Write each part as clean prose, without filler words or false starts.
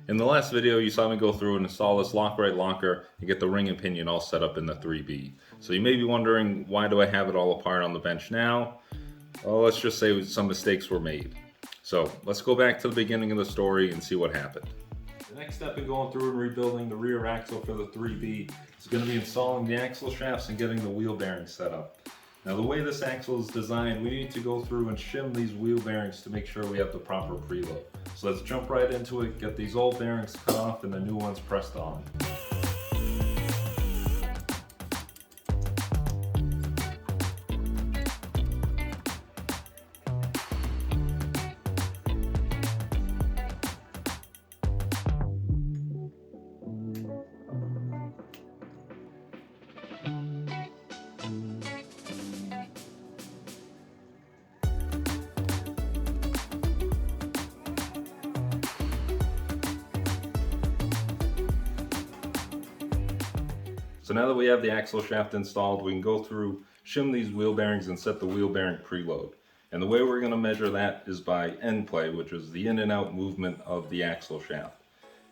In the last video, you saw me go through and install this Lock-Right locker and get the ring and pinion all set up in the 3B. So you may be wondering, why do I have it all apart on the bench now? Well, let's just say some mistakes were made. So let's go back to the beginning of the story and see what happened. The next step in going through and rebuilding the rear axle for the 3B is going to be installing the axle shafts and getting the wheel bearings set up. Now the way this axle is designed, we need to go through and shim these wheel bearings to make sure we have the proper preload. So let's jump right into it, get these old bearings cut off and the new ones pressed on. So now that we have the axle shaft installed, we can go through, shim these wheel bearings and set the wheel bearing preload. And the way we're going to measure that is by end play, which is the in and out movement of the axle shaft.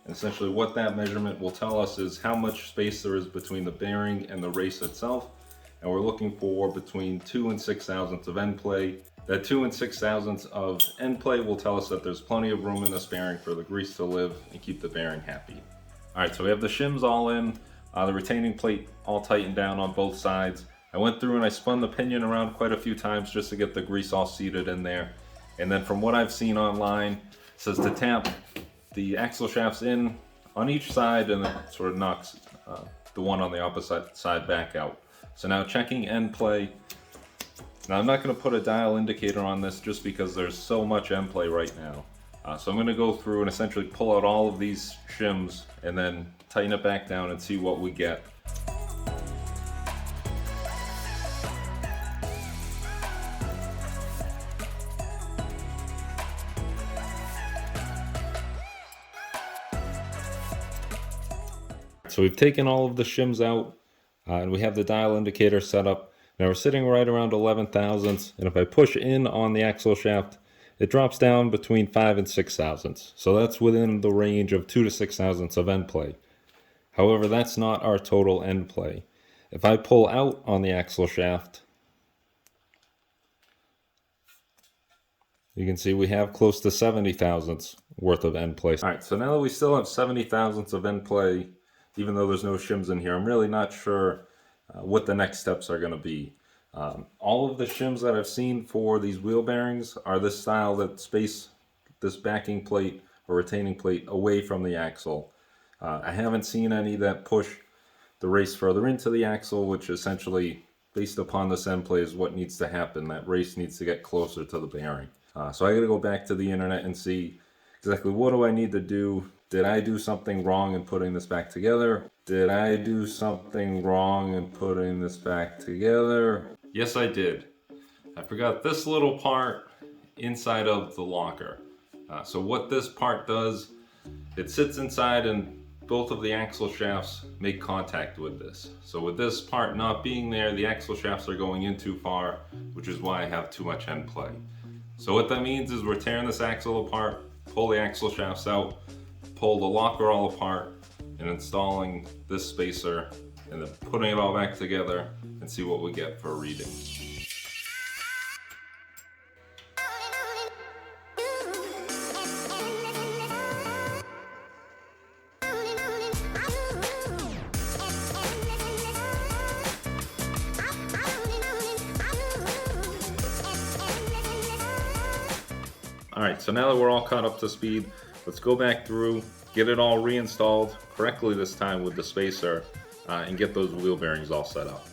And essentially what that measurement will tell us is how much space there is between the bearing and the race itself. And we're looking for between 2 and 6 thousandths of end play. That 2 and 6 thousandths of end play will tell us that there's plenty of room in this bearing for the grease to live and keep the bearing happy. Alright, so we have the shims all in. The retaining plate all tightened down on both sides. I went through and I spun the pinion around quite a few times just to get the grease all seated in there. And then from what I've seen online, it says to tap the axle shafts in on each side and it sort of knocks the one on the opposite side back out. So now checking end play. Now I'm not going to put a dial indicator on this just because there's so much end play right now. So I'm going to go through and essentially pull out all of these shims and then tighten it back down and see what we get. So we've taken all of the shims out and we have the dial indicator set up. Now we're sitting right around 11 thousandths, and if I push in on the axle shaft, it drops down between 5 and 6 thousandths. So that's within the range of 2 to 6 thousandths of end play. However, that's not our total end play. If I pull out on the axle shaft, you can see we have close to 70 thousandths worth of end play. All right, so now that we still have 70 thousandths of end play, even though there's no shims in here, I'm really not sure what the next steps are going to be. All of the shims that I've seen for these wheel bearings are this style that space this backing plate or retaining plate away from the axle. I haven't seen any that push the race further into the axle, which essentially, based upon this end play, is what needs to happen. That race needs to get closer to the bearing. So I gotta go back to the internet and see exactly what do I need to do. Did I do something wrong in putting this back together? Did I do something wrong in putting this back together? Yes, I did. I forgot this little part inside of the locker. So what this part does, it sits inside and both of the axle shafts make contact with this. So with this part not being there, the axle shafts are going in too far, which is why I have too much end play. So what that means is we're tearing this axle apart, pull the axle shafts out, pull the locker all apart, and installing this spacer, and then putting it all back together and see what we get for a reading. Alright, so now that we're all caught up to speed, let's go back through, get it all reinstalled correctly this time with the spacer, and get those wheel bearings all set up.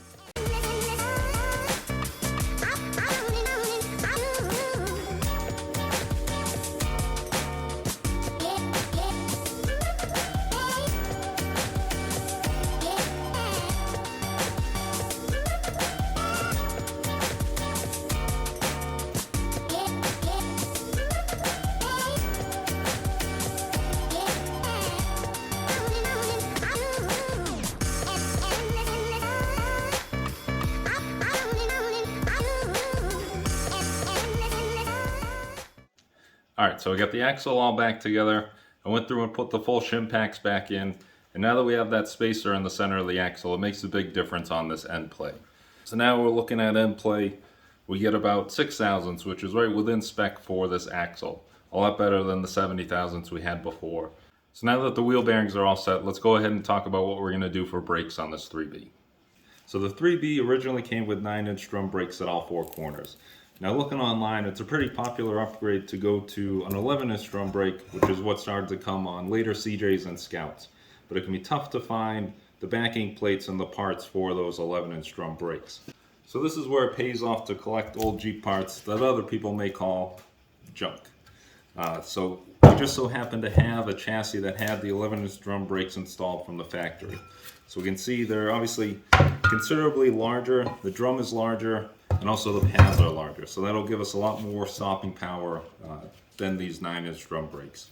Alright, so we got the axle all back together. I went through and put the full shim packs back in, and now that we have that spacer in the center of the axle, it makes a big difference on this end play. So now we're looking at end play. We get about 6 thousandths, which is right within spec for this axle. A lot better than the 70 thousandths we had before. So now that the wheel bearings are all set, let's go ahead and talk about what we're going to do for brakes on this 3B. So the 3B originally came with 9-inch drum brakes at all 4 corners. Now looking online, it's a pretty popular upgrade to go to an 11-inch drum brake, which is what started to come on later CJs and Scouts. But it can be tough to find the backing plates and the parts for those 11-inch drum brakes. So this is where it pays off to collect old Jeep parts that other people may call junk. So we just so happen to have a chassis that had the 11-inch drum brakes installed from the factory. So we can see they're obviously considerably larger, the drum is larger, and also the pads are larger. So that'll give us a lot more stopping power than these 9-inch drum brakes.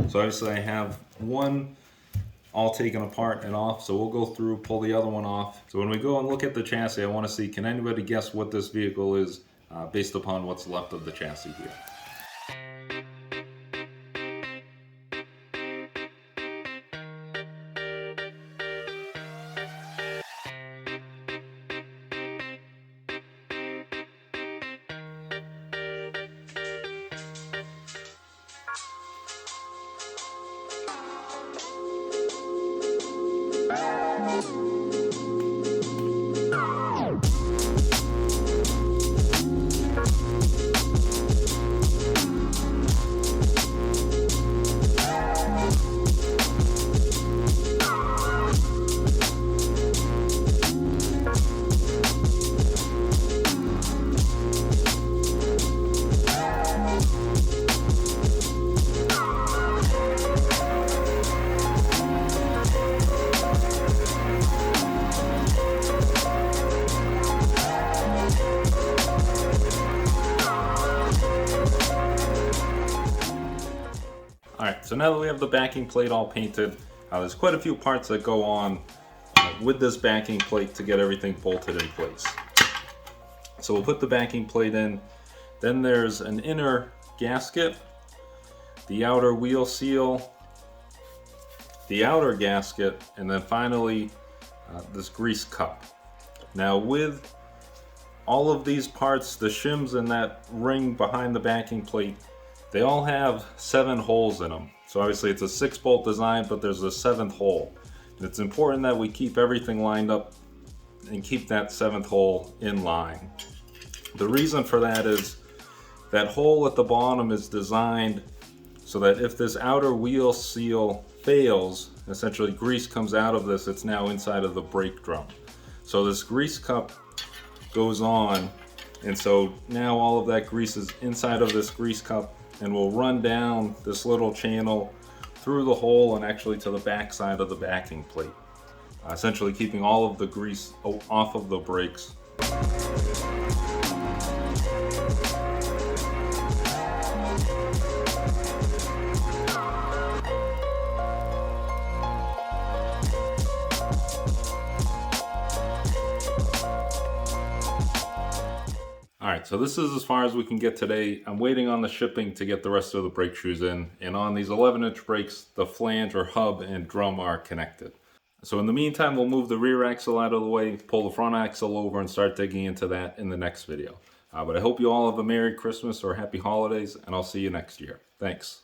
So obviously I have one all taken apart and off, so we'll go through, pull the other one off. So when we go and look at the chassis, I want to see, can anybody guess what this vehicle is based upon what's left of the chassis here? Alright, so now that we have the backing plate all painted, there's quite a few parts that go on with this backing plate to get everything bolted in place. So we'll put the backing plate in, then there's an inner gasket, the outer wheel seal, the outer gasket, and then finally this grease cup. Now with all of these parts, the shims and that ring behind the backing plate, they all have 7 holes in them. So obviously it's a 6-bolt design, but there's a 7th hole. And it's important that we keep everything lined up and keep that 7th hole in line. The reason for that is that hole at the bottom is designed so that if this outer wheel seal fails, essentially grease comes out of this, it's now inside of the brake drum. So this grease cup goes on, and so now all of that grease is inside of this grease cup and will run down this little channel through the hole and actually to the back side of the backing plate, essentially keeping all of the grease off of the brakes. Alright, so this is as far as we can get today. I'm waiting on the shipping to get the rest of the brake shoes in. And on these 11-inch brakes, the flange or hub and drum are connected. So in the meantime, we'll move the rear axle out of the way, pull the front axle over, and start digging into that in the next video. But I hope you all have a Merry Christmas or Happy Holidays, and I'll see you next year. Thanks.